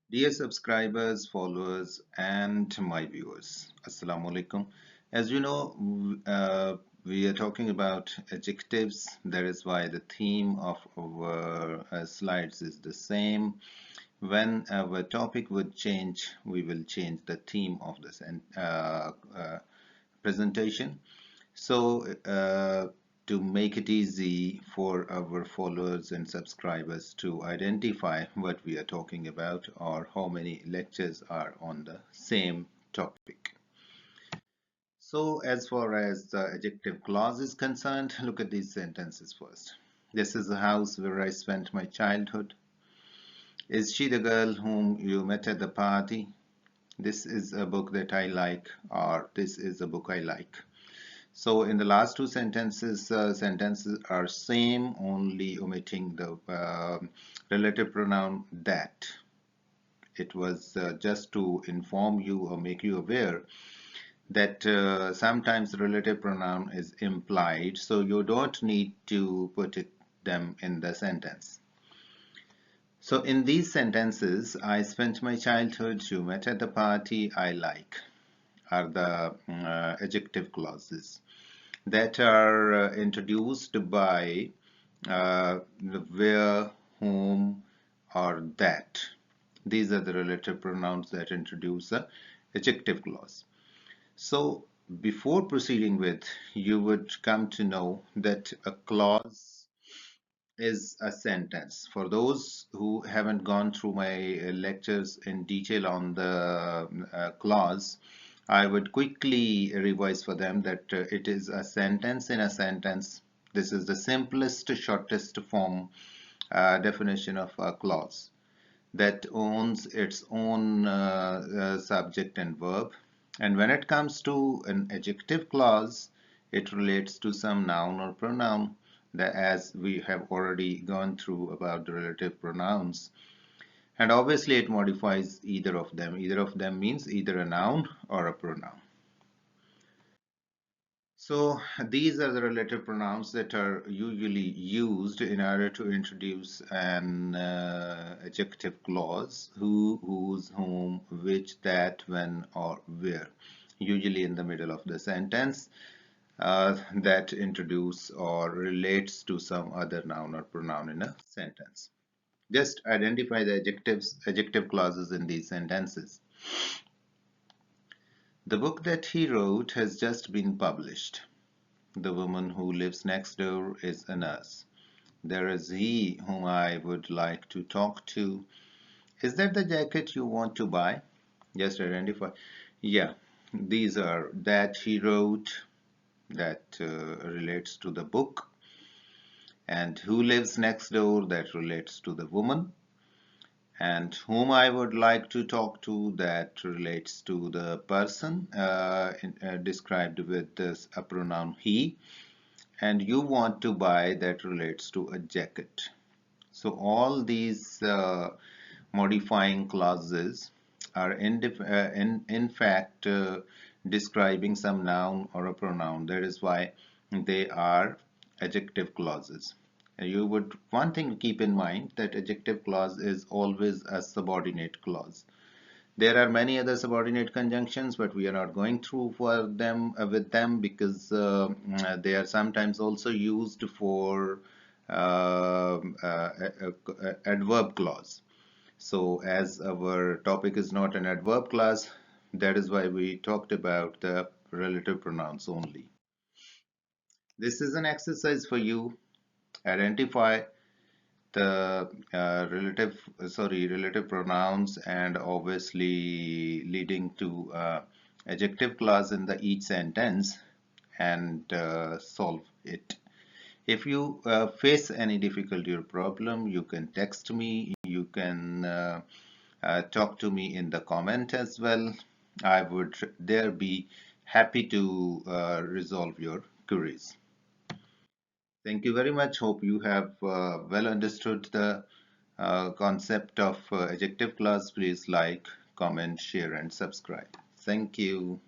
Dear subscribers, followers, and my viewers, Assalamu alaikum. As you know, we are talking about adjectives. That is why the theme of our slides is the same. When our topic would change, we will change the theme of this presentation. So, to make it easy for our followers and subscribers to identify what we are talking about or how many lectures are on the same topic. So, as far as the adjective clause is concerned, look at these sentences first. This is the house where I spent my childhood. Is she the girl whom you met at the party? This is a book that I like, or this is a book I like. So in the last two sentences, sentences are same, only omitting the relative pronoun that. It was just to inform you or make you aware that sometimes the relative pronoun is implied, so you don't need to put them in the sentence. So in these sentences, I spent my childhood, you met at the party, I like, are the adjective clauses that are introduced by the where, whom, or that. These are the relative pronouns that introduce the adjective clause. So before proceeding with, you would come to know that a clause is a sentence. For those who haven't gone through my lectures in detail on the clause, I would quickly revise for them that it is a sentence in a sentence. This is the simplest, shortest form definition of a clause that owns its own subject and verb. And when it comes to an adjective clause, it relates to some noun or pronoun, that as we have already gone through about the relative pronouns. And obviously it modifies either of them. Either of them means either a noun or a pronoun. So these are the relative pronouns that are usually used in order to introduce an adjective clause: who, whose, whom, which, that, when, or where, usually in the middle of the sentence, that introduce or relates to some other noun or pronoun in a sentence. Just identify the adjective clauses in these sentences. The book that he wrote has just been published. The woman who lives next door is a nurse. There is he whom I would like to talk to. Is that the jacket you want to buy? Just identify. Yeah, these are that he wrote, that relates to the book, and who lives next door, that relates to the woman, and whom I would like to talk to, that relates to the person described with this a pronoun he, and you want to buy, that relates to a jacket. So all these modifying clauses are in fact describing some noun or a pronoun. That is why they are adjective clauses. You would one thing to keep in mind, that adjective clause is always a subordinate clause. There are many other subordinate conjunctions, but we are not going through for them with them, because they are sometimes also used for adverb clause. So as our topic is not an adverb clause, that is why we talked about the relative pronouns only. This is an exercise for you. Identify the relative pronouns, and obviously leading to adjective clause in the each sentence, and solve it. If you face any difficulty or problem, you can text me, you can talk to me in the comment as well. I would there be happy to resolve your queries. Thank you very much. Hope you have well understood the concept of adjective clause. Please like, comment, share, and subscribe. Thank you.